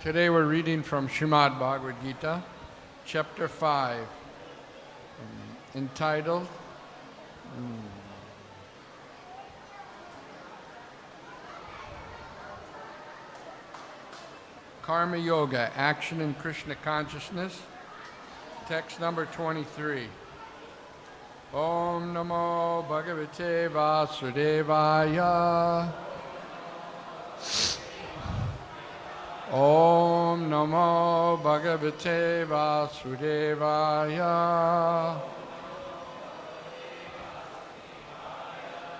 Today we're reading from Srimad Bhagavad Gita, Chapter 5, entitled Karma Yoga, Action in Krishna Consciousness, text number 23. Om Namo Bhagavate Vasudevaya. Om Namo Bhagavate Vasudevaya.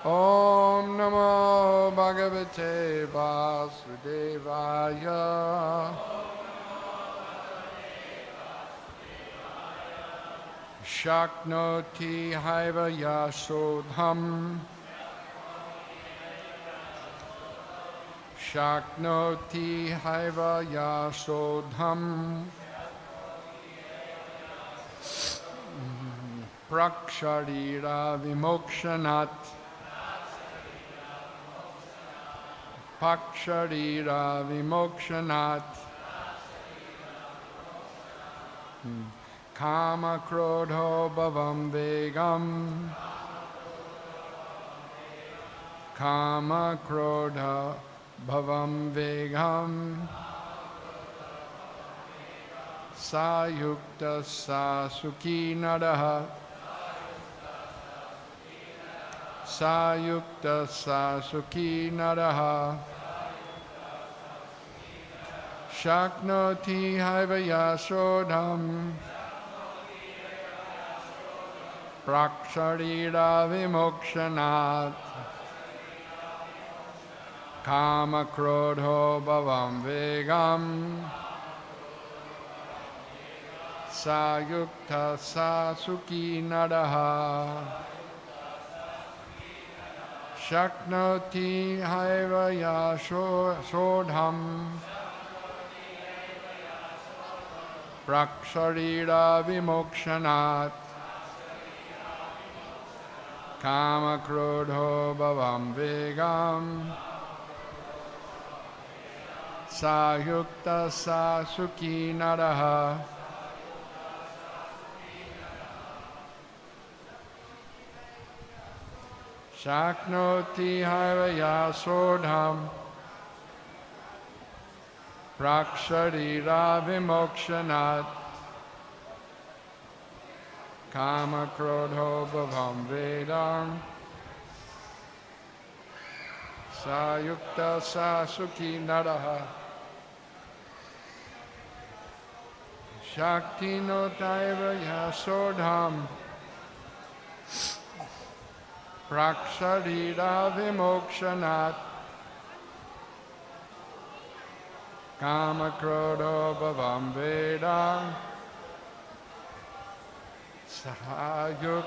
Om Namo Bhagavate Vasudevaya. Shaknoti haiva yasodham. Shaknoti haiva yasodham. Praksharira vimokshanat. Paksharira vimokshanat. Kama krodho bhavam vegam. Kama krodha bhavam vegam. Sayukta sasuki naraha. Sayukta sasuki naraha. Shaknoti haiva yasodham. Praksharira vimokshanat. Kama krodho bhavam vegam. Sayukta sasuki naraha. Shaknoti haiva yasodham. Praksharira vimokshanat. Kama krodho bhavam vegam. Sayukta sasuki naraha. Shaknoti haiva yasodham. Praksharira vimokshanat. Kama krodho bhavam vedam. Sayukta sasuki naraha. Shakti notaiva yasodham. Praksharira vimokshanat. Kama krodho bhavam vedam. Sayukta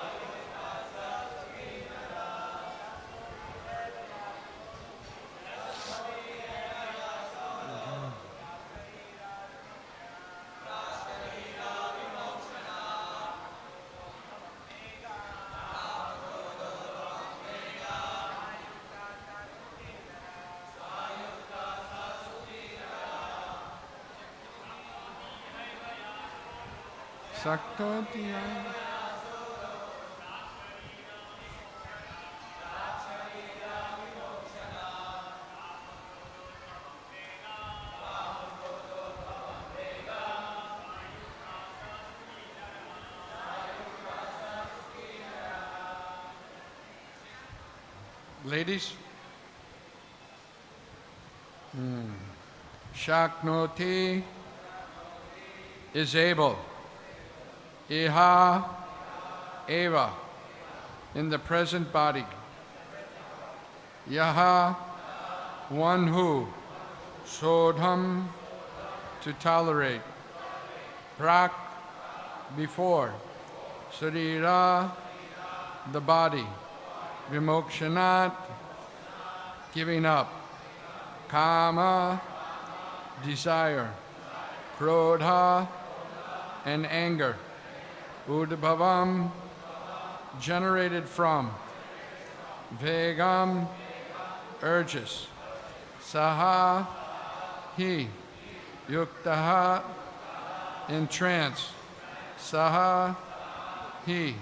Sakti. Ladies, Shaknoti is able. Iha eva, in the present body. Yaha, one who. Sodham, to tolerate. Prak, before. Sarira, the body. Vimokshanat, giving up. Kama, desire. Krodha, and anger. Udbhavam, generated from. Vegam, urges. Saha hi yuktaha in trance. Saha hi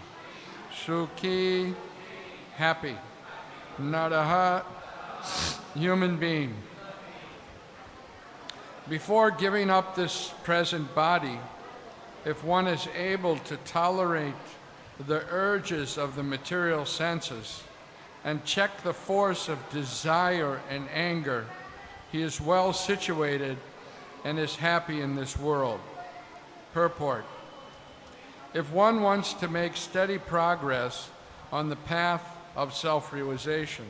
sukhi happy. Naraha human being. Before giving up this present body, if one is able to tolerate the urges of the material senses and check the force of desire and anger, he is well situated and is happy in this world. Purport. If one wants to make steady progress on the path of self-realization,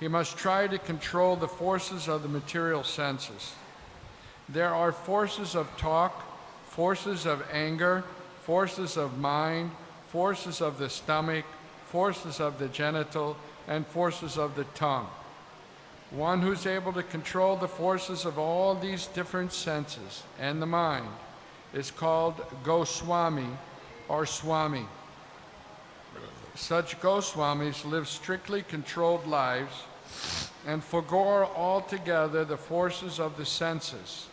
he must try to control the forces of the material senses. There are forces of talk, forces of anger, forces of mind, forces of the stomach, forces of the genital, and forces of the tongue. One who's able to control the forces of all these different senses and the mind is called Goswami or Swami. Such Goswamis live strictly controlled lives and forego altogether the forces of the senses.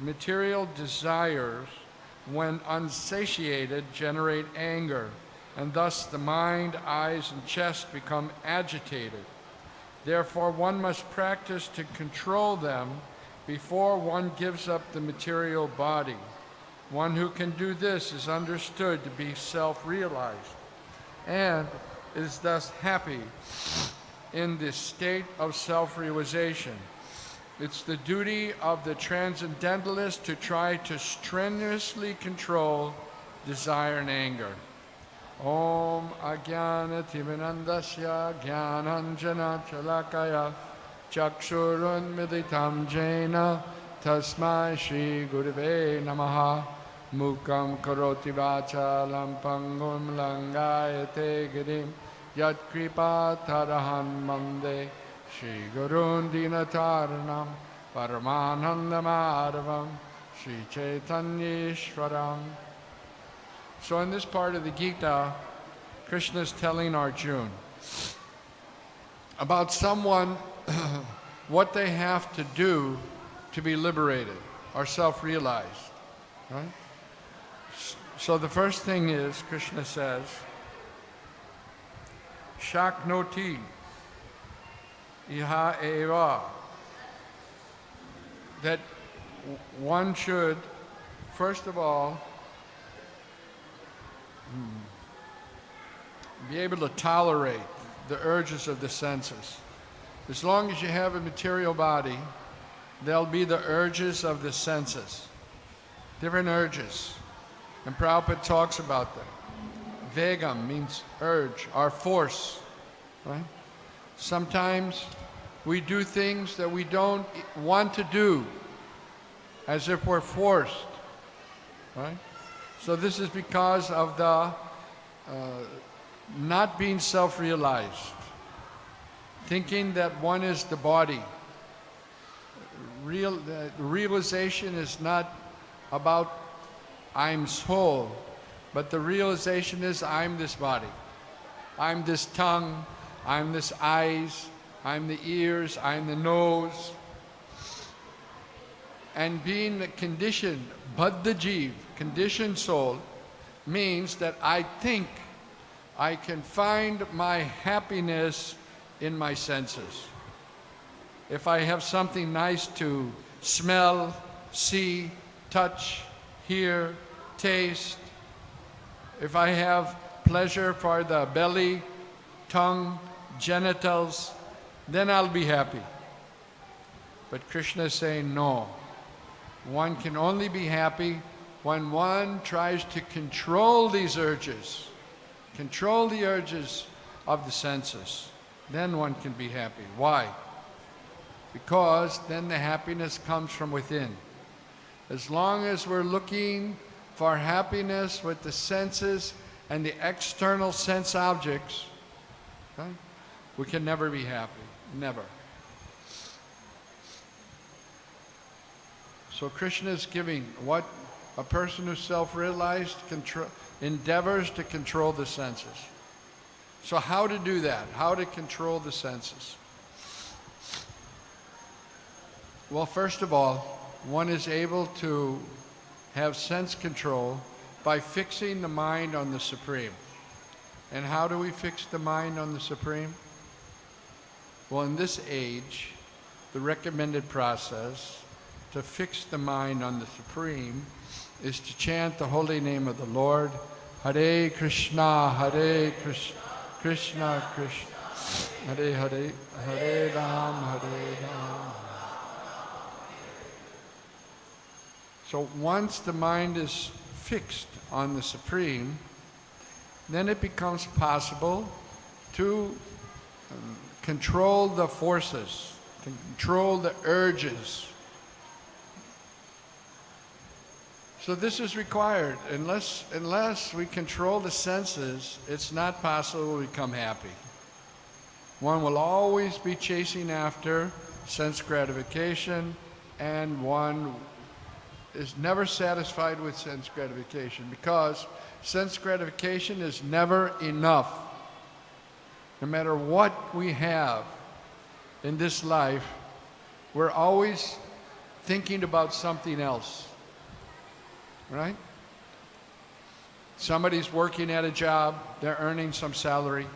Material desires, when unsatiated, generate anger, and thus the mind, eyes, and chest become agitated. Therefore, one must practice to control them before one gives up the material body. One who can do this is understood to be self-realized and is thus happy in this state of self-realization. It's the duty of the transcendentalist to try to strenuously control desire and anger. Om Ajnana Timinandasya Jnananjana Chalakaya Chakshurunmiditam Jena Tasmai Shri Gurave Namaha Mukam Karoti Vachalam Pangum Langayate Girim Yat Kripa Tarahan Mande Shri Gurun Dinataranam Paramanandamaravam Shri Chaitanyeshwaram. So in this part of the Gita, Krishna is telling Arjuna about someone, what they have to do to be liberated or self-realized. Right? So the first thing is, Krishna says, Shaknoti iha eva, that one should, first of all, be able to tolerate the urges of the senses. As long as you have a material body, there'll be the urges of the senses, different urges. And Prabhupada talks about them. Vegam means urge, our force. Right? Sometimes we do things that we don't want to do, as if we're forced. Right? So this is because of the not being self-realized, thinking that one is the body. Realization is not about I'm soul, but the realization is I'm this body. I'm this tongue, I'm this eyes, I'm the ears, I'm the nose. And being conditioned, Baddha Jeev, conditioned soul, means that I think I can find my happiness in my senses. If I have something nice to smell, see, touch, hear, taste, if I have pleasure for the belly, tongue, genitals, then I'll be happy. But Krishna is saying no. One can only be happy when one tries to control these urges, control the urges of the senses. Then one can be happy. Why? Because then the happiness comes from within. As long as we're looking for happiness with the senses and the external sense objects, okay, we can never be happy. Never. So Krishna is giving what a person who's self-realized endeavors to control the senses. So how to do that? How to control the senses? Well, first of all, one is able to have sense control by fixing the mind on the Supreme. And how do we fix the mind on the Supreme? Well, in this age, the recommended process to fix the mind on the Supreme is to chant the holy name of the Lord, Hare Krishna, Krishna Krishna, Hare Hare, Hare Ram. So once the mind is fixed on the Supreme, then it becomes possible to control the forces, to control the urges. So this is required. Unless we control the senses, it's not possible to become happy. One will always be chasing after sense gratification, and one is never satisfied with sense gratification, because sense gratification is never enough. No matter what we have in this life, we're always thinking about something else, right? Somebody's working at a job, they're earning some salary,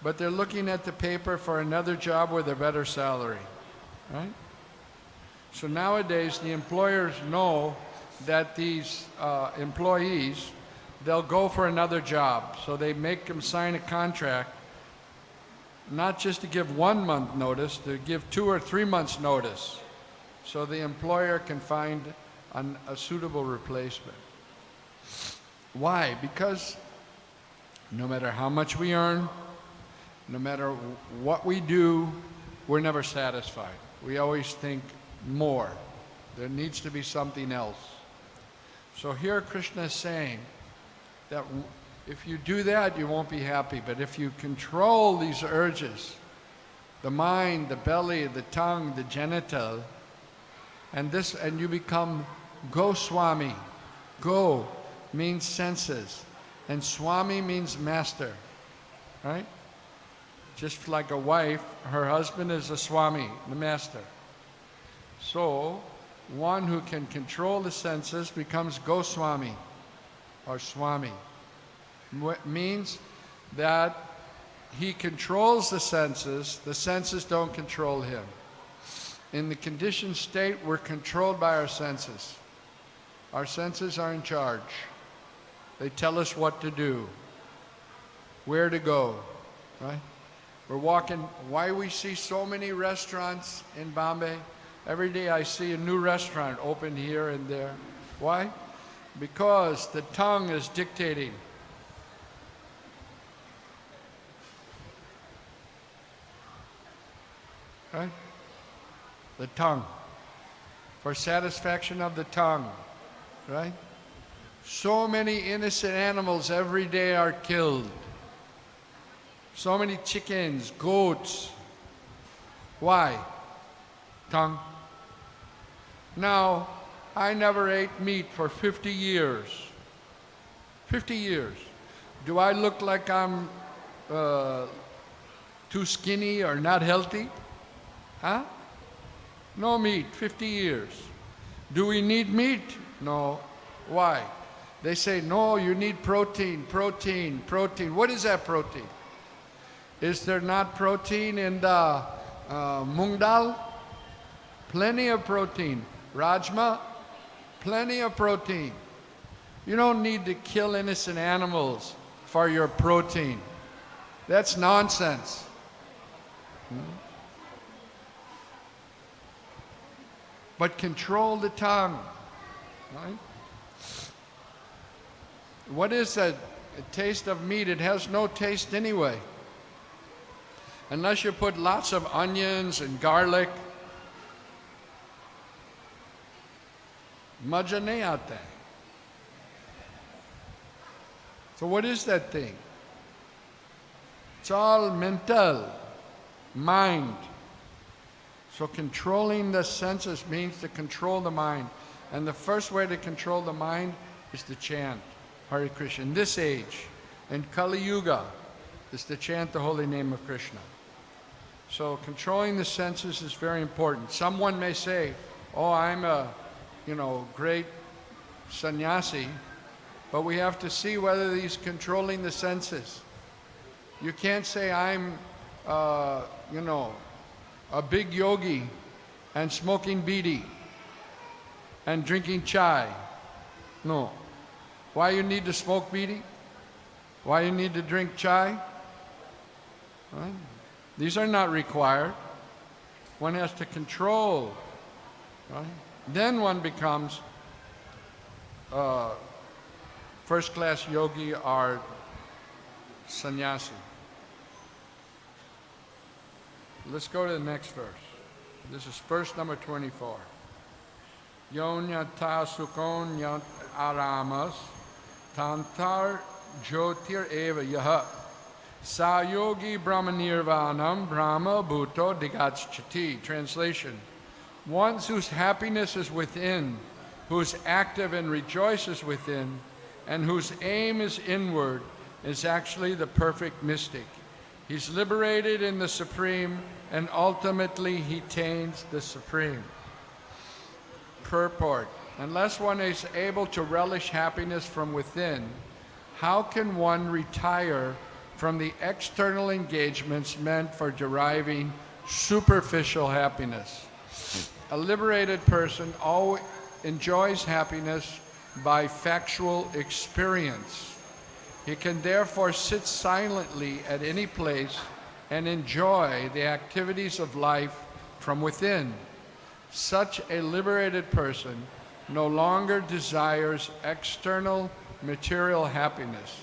but they're looking at the paper for another job with a better salary, right? So nowadays, the employers know that these employees, they'll go for another job. So they make them sign a contract, not just to give 1 month notice, to give 2 or 3 months notice, so the employer can find a suitable replacement. Why? Because no matter how much we earn, no matter what we do, we're never satisfied. We always think more. There needs to be something else. So here Krishna is saying that if you do that, you won't be happy. But if you control these urges, the mind, the belly, the tongue, the genital, and you become Goswami. Go means senses, and Swami means master, right? Just like a wife, her husband is a Swami, the master. So, one who can control the senses becomes Goswami or Swami. What means that he controls the senses don't control him. In the conditioned state, we're controlled by our senses. Our senses are in charge. They tell us what to do, where to go, right? We're walking, why we see so many restaurants in Bombay? Every day I see a new restaurant open here and there. Why? Because the tongue is dictating. Right? The tongue. For satisfaction of the tongue. Right? So many innocent animals every day are killed. So many chickens, goats. Why? Tongue. Now, I never ate meat for 50 years. 50 years. Do I look like I'm too skinny or not healthy? Huh? No meat, 50 years. Do we need meat? No. Why? They say, no, you need protein, protein, protein. What is that protein? Is there not protein in the mung dal? Plenty of protein. Rajma? Plenty of protein. You don't need to kill innocent animals for your protein. That's nonsense. But control the tongue. Right? What is that taste of meat? It has no taste anyway. Unless you put lots of onions and garlic. Maja nahi aata hai. So what is that thing? It's all mental, mind. So controlling the senses means to control the mind. And the first way to control the mind is to chant Hare Krishna. In this age, in Kali Yuga, is to chant the holy name of Krishna. So controlling the senses is very important. Someone may say, oh, I'm a, great sannyasi, but we have to see whether he's controlling the senses. You can't say I'm, a big yogi and smoking bidi and drinking chai. No. Why you need to smoke bidi? Why you need to drink chai? Right? These are not required. One has to control. Right? Then one becomes first-class yogi or sannyasi. Let's go to the next verse. This is verse number 24. Yonyata sukon yant aramas tantar jyotir eva yaha sa yogi brahma nirvanam brahma bhuto digachati. Translation: one whose happiness is within, who's active and rejoices within, and whose aim is inward, is actually the perfect mystic. He's liberated in the Supreme, and ultimately he attains the Supreme. Purport: unless one is able to relish happiness from within, how can one retire from the external engagements meant for deriving superficial happiness? A liberated person always enjoys happiness by factual experience. He can therefore sit silently at any place and enjoy the activities of life from within. Such a liberated person no longer desires external material happiness.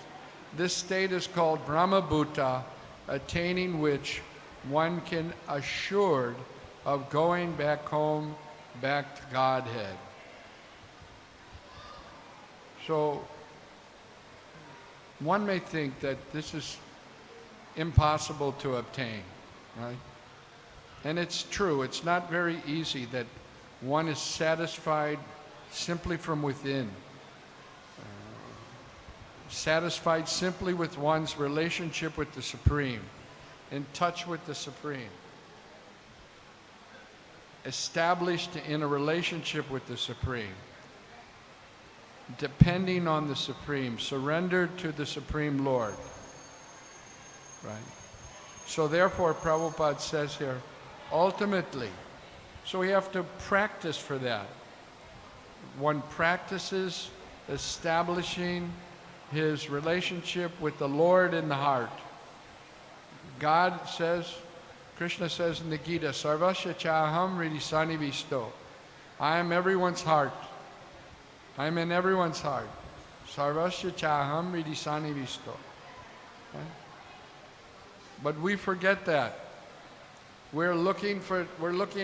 This state is called Brahma Bhuta, attaining which one can assured of going back home, back to Godhead. So one may think that this is impossible to obtain, right? And it's true, it's not very easy that one is satisfied simply from within. Satisfied simply with one's relationship with the Supreme, in touch with the Supreme. Established in a relationship with the Supreme. Depending on the Supreme, surrendered to the Supreme Lord. Right? So therefore, Prabhupada says here, ultimately, so we have to practice for that. One practices establishing his relationship with the Lord in the heart. God says, Krishna says in the Gita, Sarvasya chaham hridisani visto. I am everyone's heart. I am in everyone's heart. Sarvasya chaham hridisani visto. Okay? But we forget that. We're looking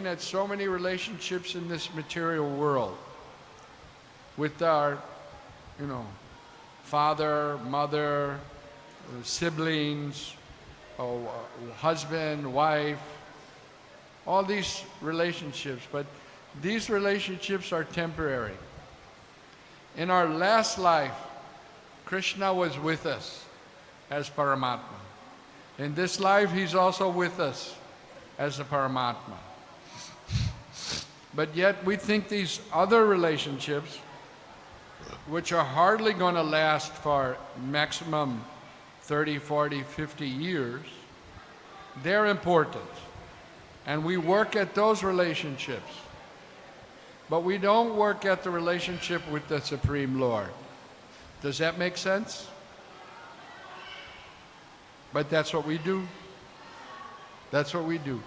at so many relationships in this material world with our, father, mother, siblings, husband, wife, all these relationships. But these relationships are temporary. In our last life, Krishna was with us as Paramatma. In this life, he's also with us as a Paramatma. But yet we think these other relationships, which are hardly going to last for maximum 30, 40, 50 years, they're important. And we work at those relationships. But we don't work at the relationship with the Supreme Lord. Does that make sense? But that's what we do. That's what we do.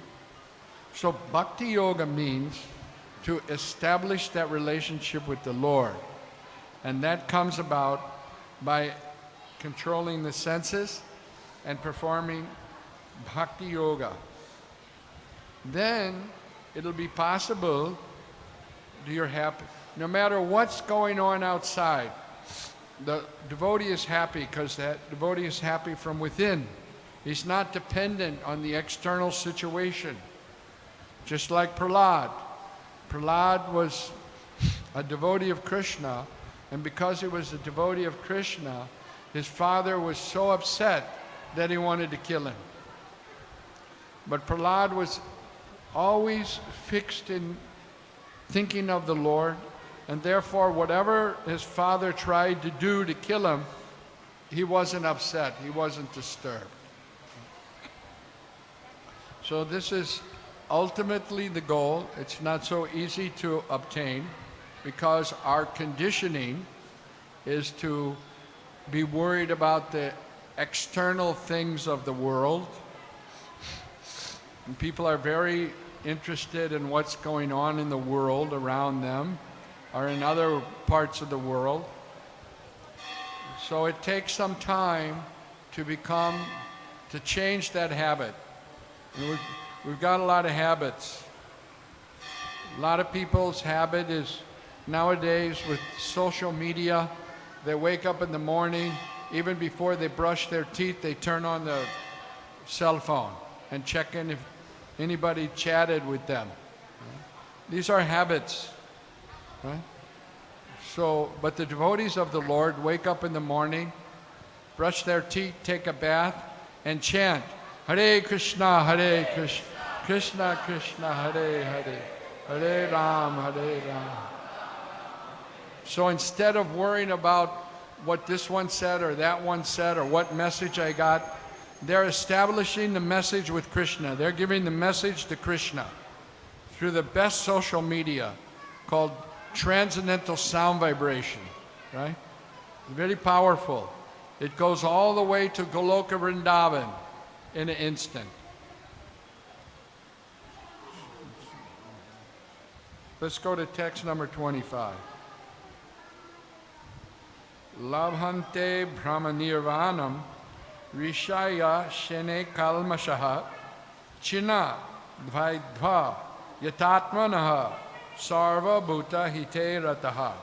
So Bhakti Yoga means to establish that relationship with the Lord. And that comes about by controlling the senses and performing Bhakti Yoga. Then it'll be possible you're happy. No matter what's going on outside, the devotee is happy because that devotee is happy from within. He's not dependent on the external situation. Just like Prahlad. Prahlad was a devotee of Krishna, and because he was a devotee of Krishna, his father was so upset that he wanted to kill him. But Prahlad was always fixed in thinking of the Lord, and therefore whatever his father tried to do to kill him, he wasn't upset, he wasn't disturbed. So this is ultimately the goal. It's not so easy to obtain because our conditioning is to be worried about the external things of the world. And people are very interested in what's going on in the world around them or in other parts of the world. So it takes some time to change that habit. And we've got a lot of habits. A lot of people's habit is nowadays with social media, they wake up in the morning, even before they brush their teeth, they turn on the cell phone and check in if anybody chatted with them. These are habits, right? So, but the devotees of the Lord wake up in the morning, brush their teeth, take a bath, and chant, Hare Krishna, Krishna Krishna, Hare Hare, Hare Ram, Hare Ram. So instead of worrying about what this one said or that one said or what message I got, they're establishing the message with Krishna. They're giving the message to Krishna through the best social media called transcendental sound vibration, right? Very powerful. It goes all the way to Goloka Vrindavan in an instant. Let's go to text number 25. Labhante Brahma Nirvanam Rishaya Shene Kalmashaha China Dvaidva Yatatmanaha Sarva Bhuta Hite Rataha.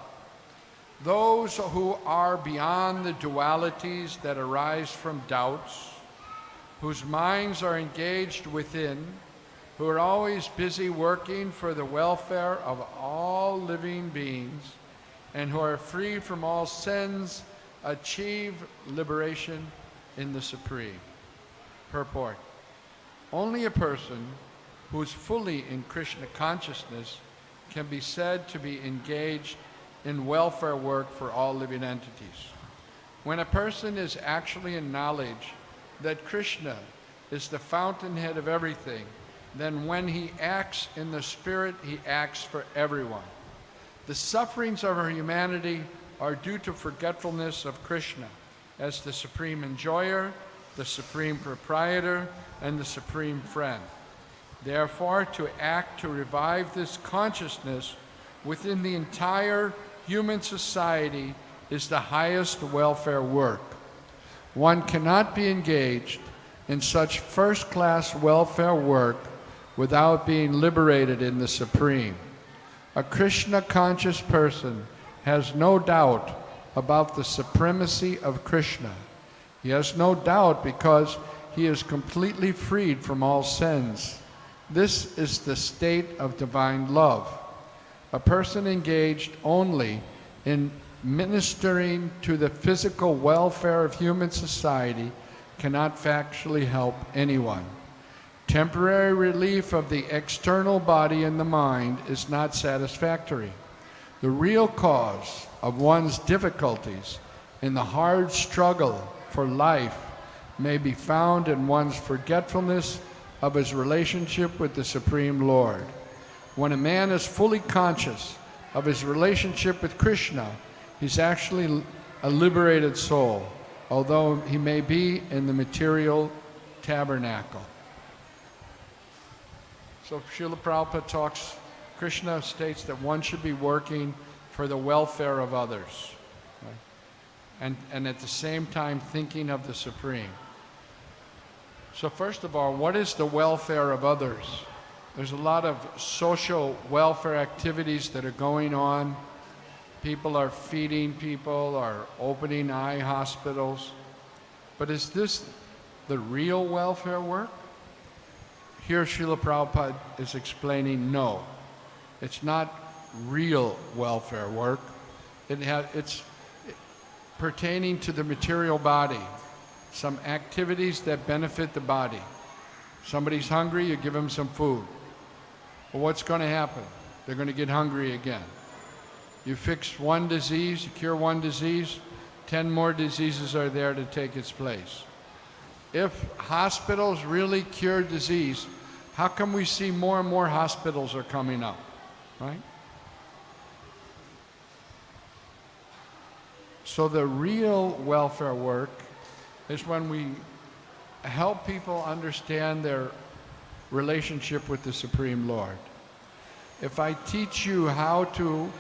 Those who are beyond the dualities that arise from doubts, whose minds are engaged within, who are always busy working for the welfare of all living beings, and who are free from all sins, achieve liberation in the Supreme. Purport. Only a person who is fully in Krishna consciousness can be said to be engaged in welfare work for all living entities. When a person is actually in knowledge that Krishna is the fountainhead of everything, then when he acts in the spirit, he acts for everyone. The sufferings of our humanity are due to forgetfulness of Krishna as the supreme enjoyer, the supreme proprietor, and the supreme friend. Therefore, to act to revive this consciousness within the entire human society is the highest welfare work. One cannot be engaged in such first-class welfare work without being liberated in the Supreme. A Krishna-conscious person has no doubt about the supremacy of Krishna. He has no doubt because he is completely freed from all sins. This is the state of divine love. A person engaged only in ministering to the physical welfare of human society cannot factually help anyone. Temporary relief of the external body and the mind is not satisfactory. The real cause of one's difficulties in the hard struggle for life may be found in one's forgetfulness of his relationship with the Supreme Lord. When a man is fully conscious of his relationship with Krishna, he's actually a liberated soul, although he may be in the material tabernacle. So Srila Prabhupada Krishna states that one should be working for the welfare of others, right? And at the same time thinking of the Supreme. So first of all, what is the welfare of others? There's a lot of social welfare activities that are going on. People are feeding people, are opening eye hospitals. But is this the real welfare work? Here Srila Prabhupada is explaining no. It's not real welfare work. It's pertaining to the material body, some activities that benefit the body. Somebody's hungry, you give them some food. Well, what's going to happen? They're going to get hungry again. You fix one disease, you cure one disease, 10 more diseases are there to take its place. If hospitals really cure disease, how come we see more and more hospitals are coming up, right? So the real welfare work is when we help people understand their relationship with the Supreme Lord. If I teach you how to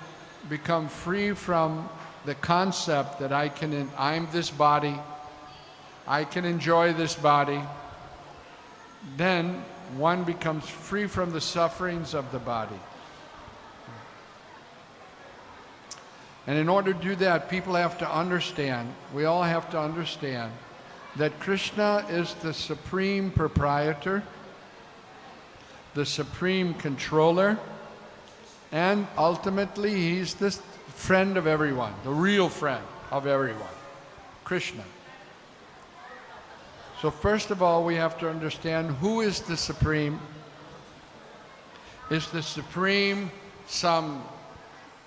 become free from the concept that I'm this body, I can enjoy this body, then one becomes free from the sufferings of the body. And in order to do that, people have to understand, we all have to understand, that Krishna is the supreme proprietor, the supreme controller, and ultimately he's the friend of everyone, the real friend of everyone, Krishna. So first of all, we have to understand who is the supreme. Is the supreme some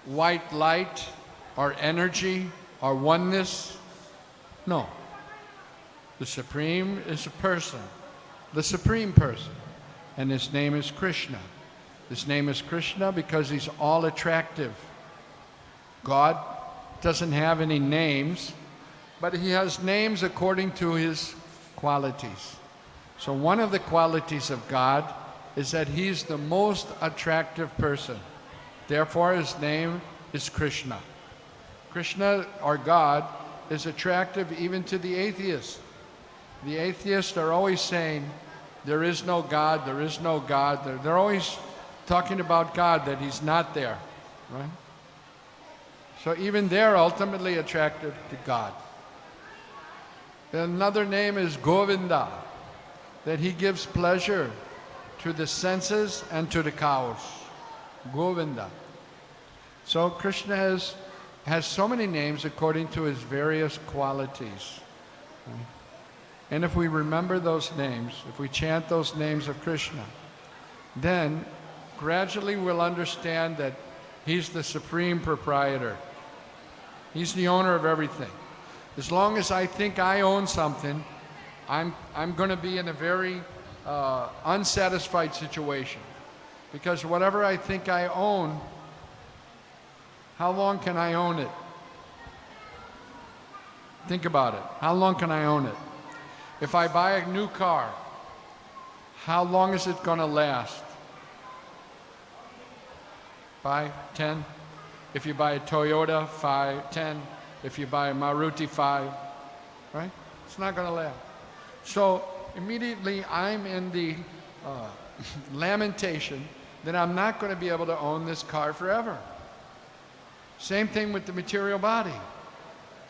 white light or energy or oneness? No. The supreme is a person, the supreme person, and his name is Krishna. His name is Krishna because he's all attractive. God doesn't have any names, but he has names according to his qualities. So one of the qualities of God is that he's the most attractive person. Therefore his name is Krishna. Krishna, or God, is attractive even to the atheists. The atheists are always saying, there is no God, there is no God. They're always talking about God, that he's not there, right? So even they're ultimately attracted to God. Another name is Govinda, that he gives pleasure to the senses and to the cows. Govinda. So Krishna has so many names according to his various qualities. Right? And if we remember those names, if we chant those names of Krishna, then gradually we'll understand that he's the supreme proprietor. He's the owner of everything. As long as I think I own something, I'm going to be in a very unsatisfied situation. Because whatever I think I own, how long can I own it? Think about it. How long can I own it? If I buy a new car, how long is it going to last? 5, 10? If you buy a Toyota, 5, 10. If you buy a Maruti, 5, right? It's not going to last. So immediately I'm in the lamentation that I'm not going to be able to own this car forever. Same thing with the material body.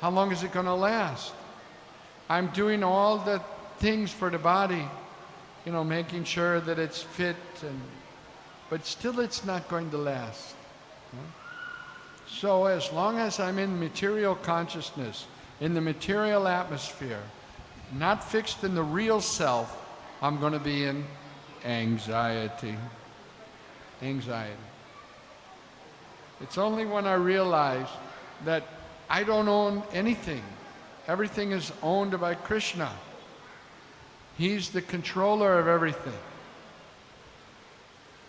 How long is it going to last? I'm doing all the things for the body, making sure that it's fit, but still it's not going to last. So as long as I'm in material consciousness, in the material atmosphere, not fixed in the real self, I'm going to be in anxiety. Anxiety. It's only when I realize that I don't own anything. Everything is owned by Krishna. He's the controller of everything.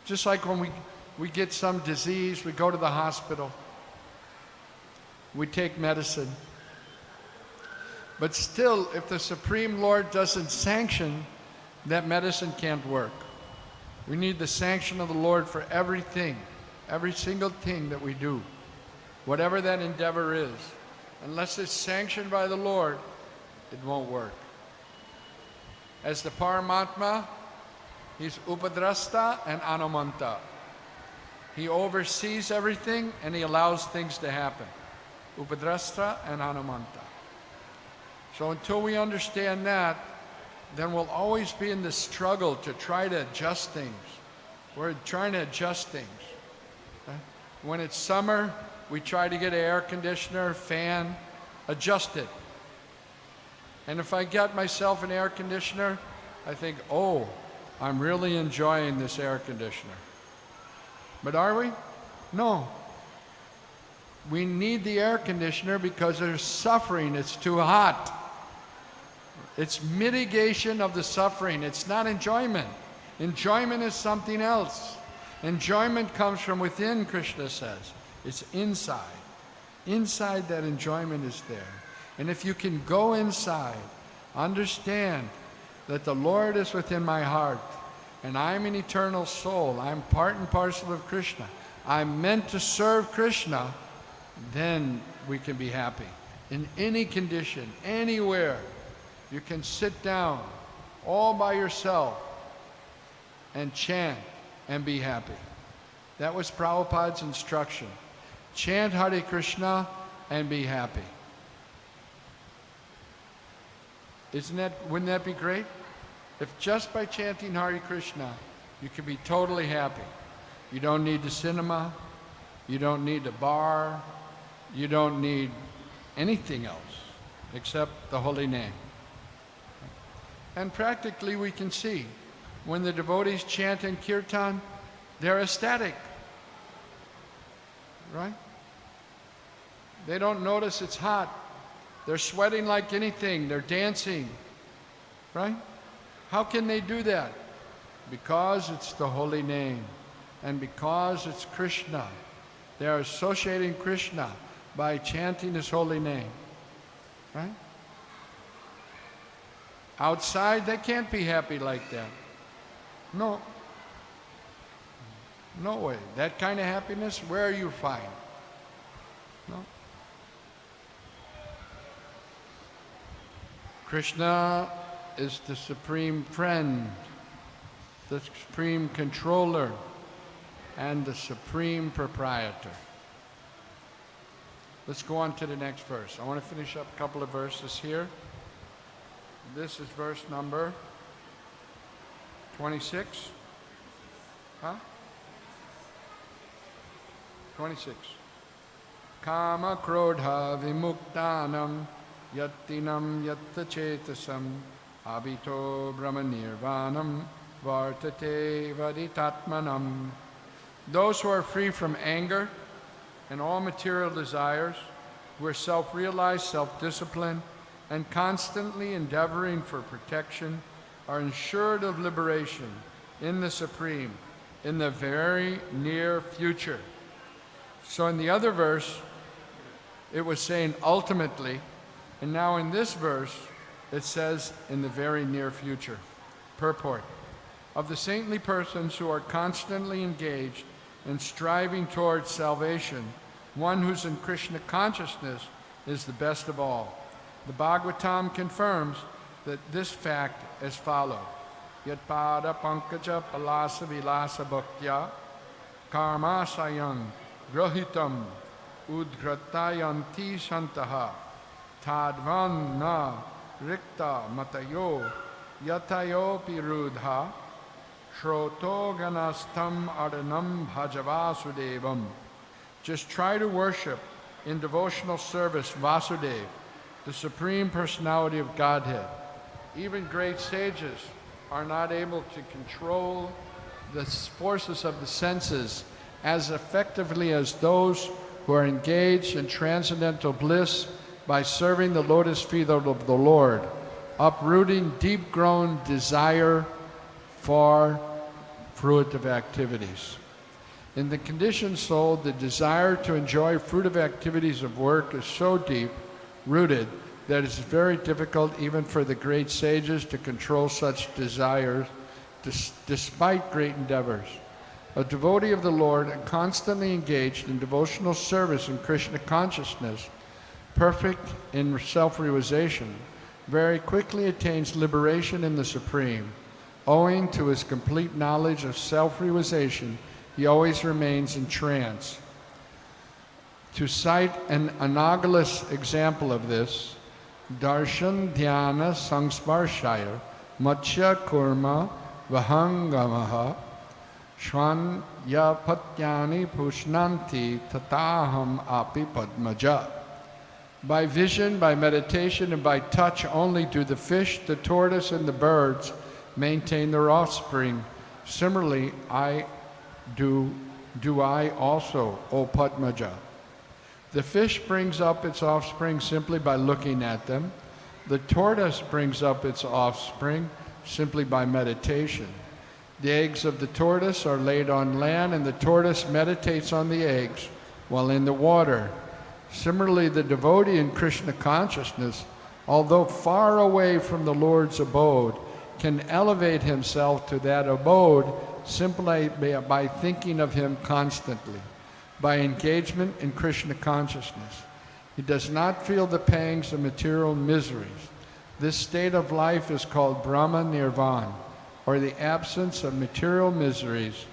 Just like when we get some disease, we go to the hospital. We take medicine. But still, if the Supreme Lord doesn't sanction, that medicine can't work. We need the sanction of the Lord for everything, every single thing that we do, whatever that endeavor is. Unless it's sanctioned by the Lord, it won't work. As the Paramatma, he's Upadrasta and Anumanta. He oversees everything and he allows things to happen. Upadrasta and Anumanta. So until we understand that, then we'll always be in the struggle to try to adjust things. We're trying to adjust things. Okay? When it's summer, we try to get an air conditioner, fan, adjust it. And if I get myself an air conditioner, I think, oh, I'm really enjoying this air conditioner. But are we? No. We need the air conditioner because there's suffering. It's too hot. It's mitigation of the suffering. It's not enjoyment. Enjoyment is something else. Enjoyment comes from within, Krishna says. It's inside. Inside that enjoyment is there. And if you can go inside, understand that the Lord is within my heart, and I'm an eternal soul. I'm part and parcel of Krishna. I'm meant to serve Krishna, then we can be happy. In any condition, anywhere, you can sit down all by yourself and chant and be happy. That was Prabhupada's instruction. Chant Hare Krishna and be happy. Wouldn't that be great? If just by chanting Hare Krishna, you can be totally happy. You don't need the cinema, you don't need a bar, you don't need anything else except the holy name. And practically we can see, when the devotees chant in kirtan, they're ecstatic, right? They don't notice it's hot. They're sweating like anything. They're dancing, right? How can they do that? Because it's the holy name and because it's Krishna. They are associating Krishna by chanting his holy name, right? Outside, they can't be happy like that. No. No way. That kind of happiness, where you find? No. Krishna is the supreme friend, the supreme controller, and the supreme proprietor. Let's go on to the next verse. I want to finish up a couple of verses here. This is verse number 26. Huh? 26. Kama krodha vimuktanam yattinam yattachetasam abhito brahmanirvanam vartate varitatmanam. Those who are free from anger and all material desires, who are self-realized, self-disciplined, and constantly endeavoring for protection, are assured of liberation in the Supreme in the very near future. So in the other verse, it was saying ultimately, and now in this verse, it says in the very near future. Purport. Of the saintly persons who are constantly engaged in striving towards salvation, one who's in Krishna consciousness is the best of all. The Bhagavatam confirms that this fact as follows. Yatpada pankaja palasa vilasa bhaktya karma sayang grahitam udgratayanti santaha tadvan na rikta matayo yatayo pirudha shroto ganastam adanam bhajavasudevam. Just try to worship in devotional service Vasudeva, the Supreme Personality of Godhead. Even great sages are not able to control the forces of the senses as effectively as those who are engaged in transcendental bliss by serving the lotus feet of the Lord, uprooting deep-grown desire for fruitive activities. In the conditioned soul, the desire to enjoy fruitive activities of work is so deep-rooted that it's very difficult even for the great sages to control such desires despite great endeavors. A devotee of the Lord and constantly engaged in devotional service in Krishna consciousness, perfect in self-realization, very quickly attains liberation in the Supreme. Owing to his complete knowledge of self-realization, he always remains in trance. To cite an analogous example of this, Darshan Dhyana Sangsparshaya Matsya Kurma Vahangamaha Shwan Yapatyani Pushnanti Tataham Api Padmaja. By vision, by meditation, and by touch only do the fish, the tortoise, and the birds maintain their offspring. Similarly, I also, O Padmaja. The fish brings up its offspring simply by looking at them. The tortoise brings up its offspring simply by meditation. The eggs of the tortoise are laid on land, and the tortoise meditates on the eggs while in the water. Similarly, the devotee in Krishna consciousness, although far away from the Lord's abode, can elevate himself to that abode simply by thinking of him constantly, by engagement in Krishna consciousness. He does not feel the pangs of material miseries. This state of life is called Brahma Nirvana, or the absence of material miseries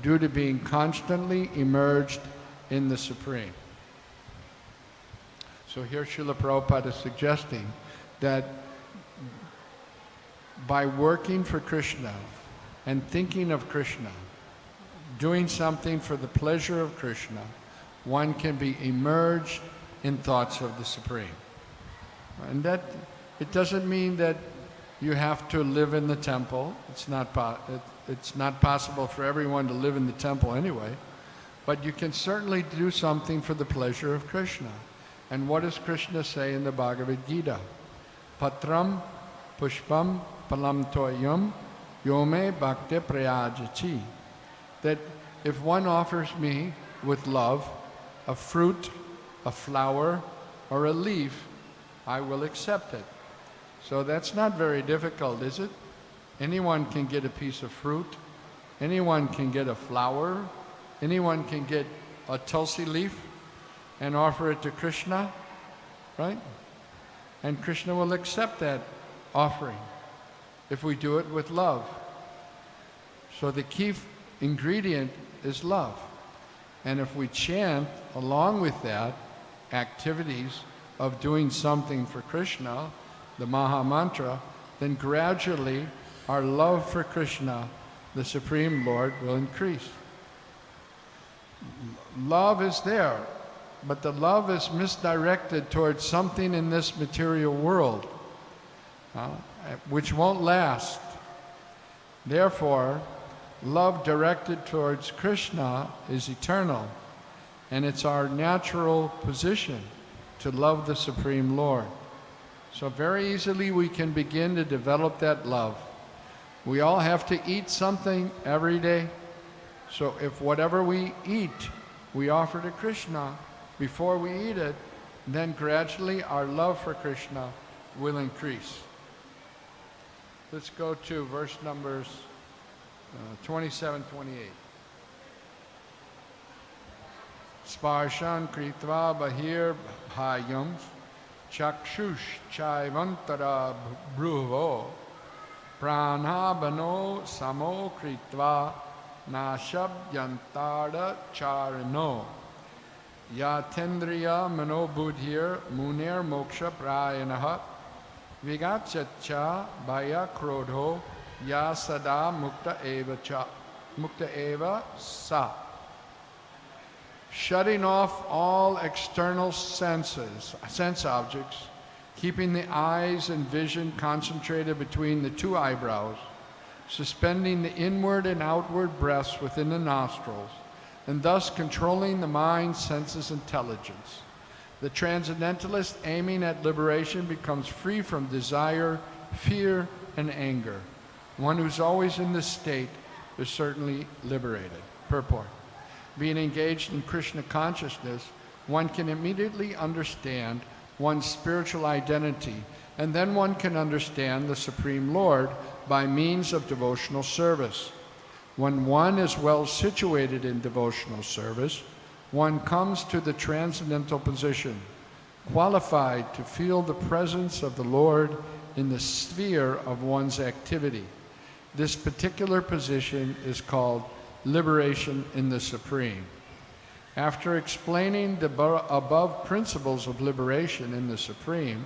due to being constantly immersed in the Supreme. So here Srila Prabhupada is suggesting that by working for Krishna and thinking of Krishna, doing something for the pleasure of Krishna, one can be immersed in thoughts of the Supreme. And that, it doesn't mean that you have to live in the temple. It's not possible for everyone to live in the temple anyway, but you can certainly do something for the pleasure of Krishna. And what does Krishna say in the Bhagavad Gita? Patram pushpam palam toyam yome bhakti prayajachi. That if one offers me with love a fruit, a flower, or a leaf, I will accept it. So that's not very difficult, is it? Anyone can get a piece of fruit. Anyone can get a flower. Anyone can get a tulsi leaf and offer it to Krishna, right? And Krishna will accept that offering if we do it with love. So the key ingredient is love. And if we chant along with that activities of doing something for Krishna, the Maha Mantra, then gradually our love for Krishna, the Supreme Lord, will increase. Love is there, but the love is misdirected towards something in this material world, which won't last. Therefore, love directed towards Krishna is eternal, and it's our natural position to love the Supreme Lord. So very easily we can begin to develop that love. We all have to eat something every day. So if whatever we eat, we offer to Krishna before we eat it, then gradually our love for Krishna will increase. Let's go to verse numbers 27, 28. Sparshan kritva bahir bhayam chakshush chaivantara bruho pranabano samo kritva nashabyantada charino yatendriya manobudhir munir moksha prayanaha vigachacha bhaya krodho ya sada mukta eva sa. Shutting off all external sense objects, keeping the eyes and vision concentrated between the two eyebrows, suspending the inward and outward breaths within the nostrils, and thus controlling the mind, senses, intelligence. The transcendentalist aiming at liberation becomes free from desire, fear, and anger. One who's always in this state is certainly liberated. Purport. Being engaged in Krishna consciousness, one can immediately understand one's spiritual identity, and then one can understand the Supreme Lord by means of devotional service. When one is well situated in devotional service, one comes to the transcendental position, qualified to feel the presence of the Lord in the sphere of one's activity. This particular position is called liberation in the Supreme. After explaining the above principles of liberation in the Supreme,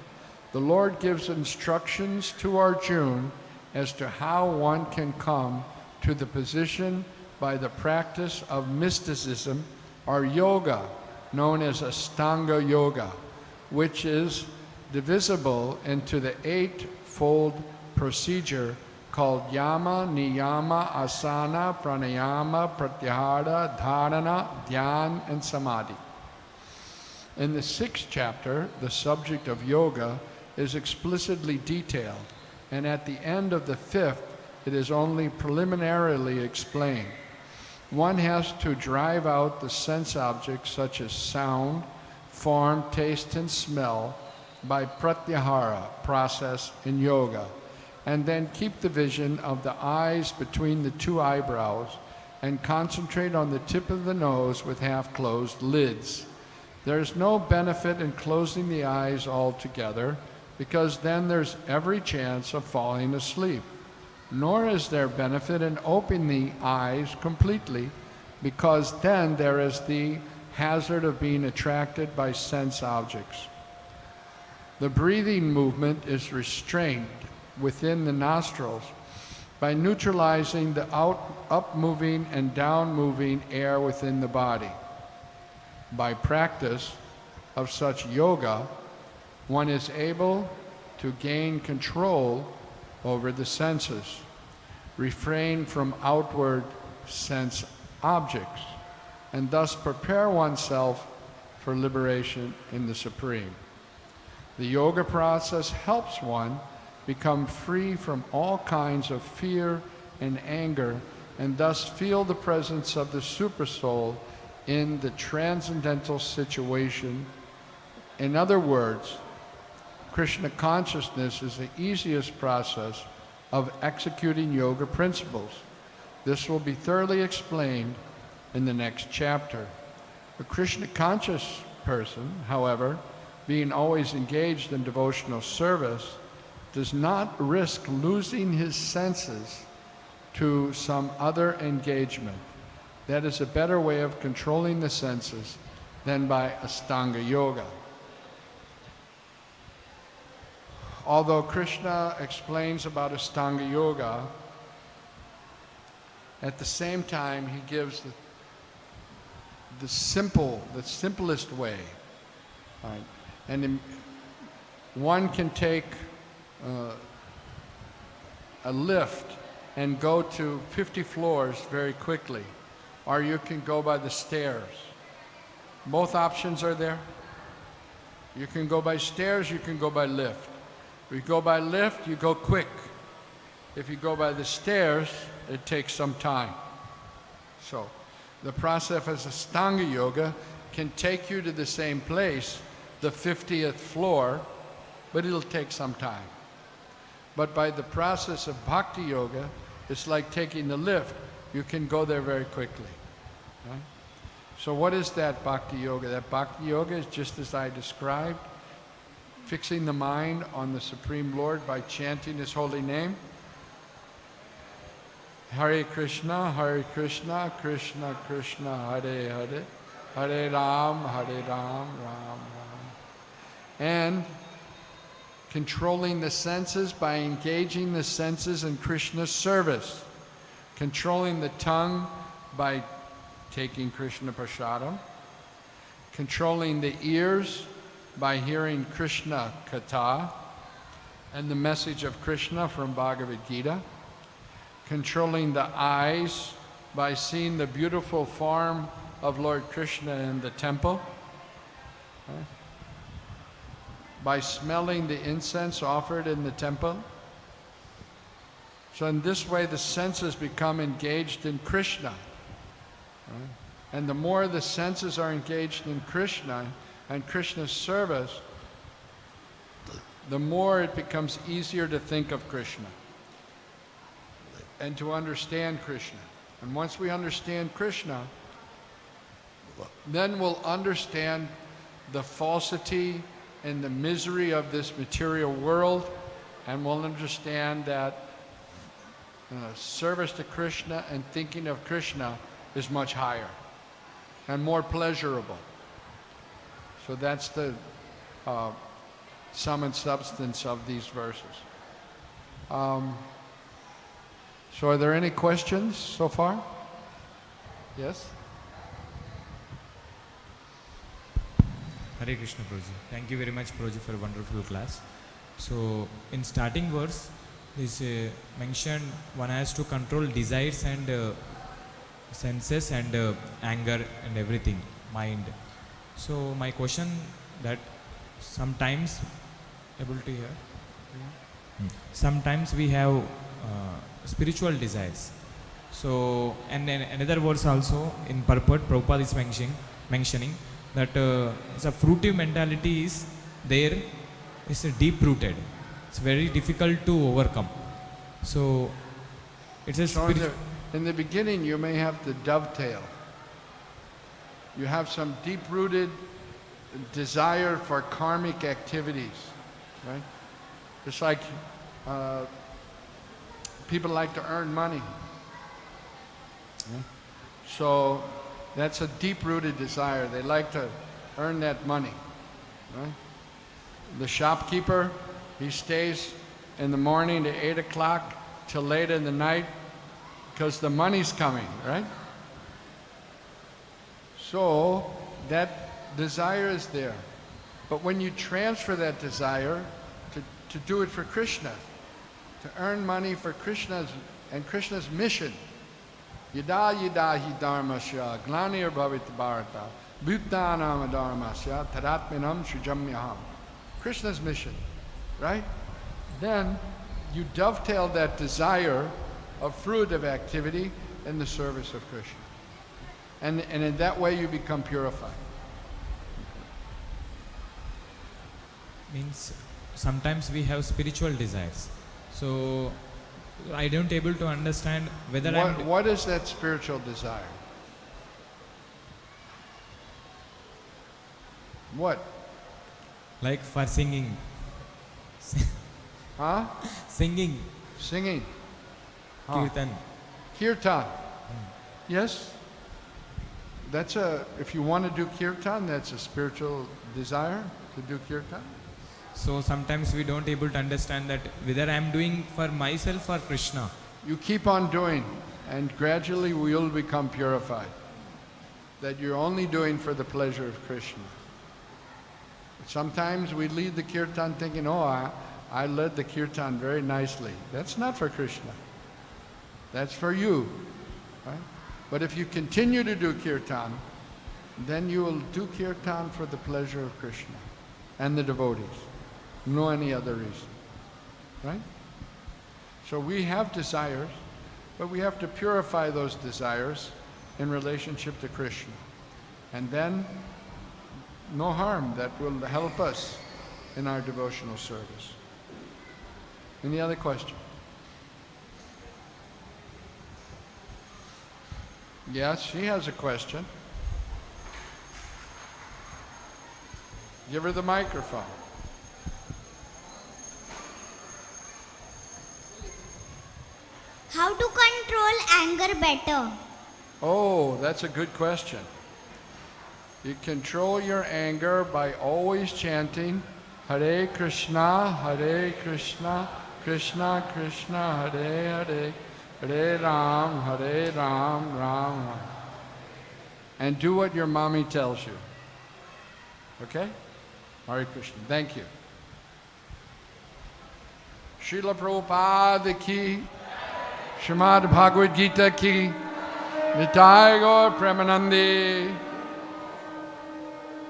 the Lord gives instructions to Arjuna as to how one can come to the position by the practice of mysticism or yoga, known as Ashtanga Yoga, which is divisible into the eightfold procedure called Yama, Niyama, Asana, Pranayama, Pratyahara, Dharana, Dhyan, and Samadhi. In the 6th chapter, the subject of yoga is explicitly detailed, and at the end of the 5th, it is only preliminarily explained. One has to drive out the sense objects such as sound, form, taste, and smell by pratyahara process in yoga, and then keep the vision of the eyes between the 2 eyebrows and concentrate on the tip of the nose with half-closed lids. There is no benefit in closing the eyes altogether, because then there's every chance of falling asleep. Nor is there benefit in opening the eyes completely, because then there is the hazard of being attracted by sense objects. The breathing movement is restrained within the nostrils by neutralizing the up-moving and down-moving air within the body. By practice of such yoga, one is able to gain control over the senses, refrain from outward sense objects, and thus prepare oneself for liberation in the Supreme. The yoga process helps one become free from all kinds of fear and anger, and thus feel the presence of the Supersoul in the transcendental situation. In other words, Krishna consciousness is the easiest process of executing yoga principles. This will be thoroughly explained in the next chapter. A Krishna conscious person, however, being always engaged in devotional service, does not risk losing his senses to some other engagement. That is a better way of controlling the senses than by Ashtanga yoga. Although Krishna explains about Ashtanga yoga, at the same time he gives the simplest way. Right? And one can take a lift and go to 50 floors very quickly, or you can go by the stairs. Both options are there. You can go by stairs, you can go by lift. If you go by lift, you go quick. If you go by the stairs, it takes some time. So the process of Ashtanga yoga can take you to the same place, the 50th floor, but it'll take some time. But by the process of bhakti yoga, it's like taking the lift. You can go there very quickly. Right? So what is that bhakti yoga? That bhakti yoga is just as I described, fixing the mind on the Supreme Lord by chanting His holy name. Hare Krishna, Krishna Krishna, Hare Hare, Hare Ram, Ram Ram. And controlling the senses by engaging the senses in Krishna's service. Controlling the tongue by taking Krishna prasadam. Controlling the ears by hearing Krishna katha and the message of Krishna from Bhagavad Gita. Controlling the eyes by seeing the beautiful form of Lord Krishna in the temple. Right? By smelling the incense offered in the temple. So in this way the senses become engaged in Krishna. Right? And the more the senses are engaged in Krishna and Krishna's service, the more it becomes easier to think of Krishna and to understand Krishna. And once we understand Krishna, then we'll understand the falsity and the misery of this material world, and we'll understand that service to Krishna and thinking of Krishna is much higher and more pleasurable. So that's the sum and substance of these verses. So are there any questions so far? Yes? Hare Krishna, Prabhuji. Thank you very much, Prabhuji, for a wonderful class. So, in starting verse, This mentioned one has to control desires and senses and anger and everything, mind. So my question that sometimes able to hear. Sometimes we have spiritual desires. So and then another verse also in purport Prabhupada is mentioning that the fruitive mentality is there, is deep rooted. It's very difficult to overcome. So it's a So in the beginning you may have to dovetail. You have some deep-rooted desire for karmic activities, right? Just like people like to earn money. So that's a deep-rooted desire. They like to earn that money, right? The shopkeeper, he stays in the morning to 8 o'clock till late in the night because the money's coming, right? So that desire is there. But when you transfer that desire to do it for Krishna, to earn money for Krishna's mission, Yada yada hi dharmasya glanir bhavit bharata bhutanam dharmasya tadatminam sujamyaham. Krishna's mission, right? Then you dovetail that desire of fruitive activity in the service of Krishna. And in that way you become purified. Means sometimes we have spiritual desires. So I don't able to understand whether what is that spiritual desire? What? Like for singing. Huh? Singing. Singing. Kirtan. Kirtan. Yes. If you want to do kirtan, that's a spiritual desire to do kirtan. So sometimes we don't able to understand that whether I am doing for myself or Krishna. You keep on doing, and gradually we will become purified. That you're only doing for the pleasure of Krishna. Sometimes we lead the kirtan thinking, oh, I led the kirtan very nicely. That's not for Krishna. That's for you. Right? But if you continue to do kirtan, then you will do kirtan for the pleasure of Krishna and the devotees. No any other reason. Right? So we have desires, but we have to purify those desires in relationship to Krishna. And then no harm, that will help us in our devotional service. Any other question? Yes, she has a question. Give her the microphone. How to control anger better? Oh, that's a good question. You control your anger by always chanting Hare Krishna, Krishna Krishna, Hare Hare, Hare Ram, Ram Ram. And do what your mommy tells you. Okay? Hare Krishna. Thank you. Srila Prabhupada ki, Srimad Bhagavad Gita ki, Nitai Gaur Premanandi.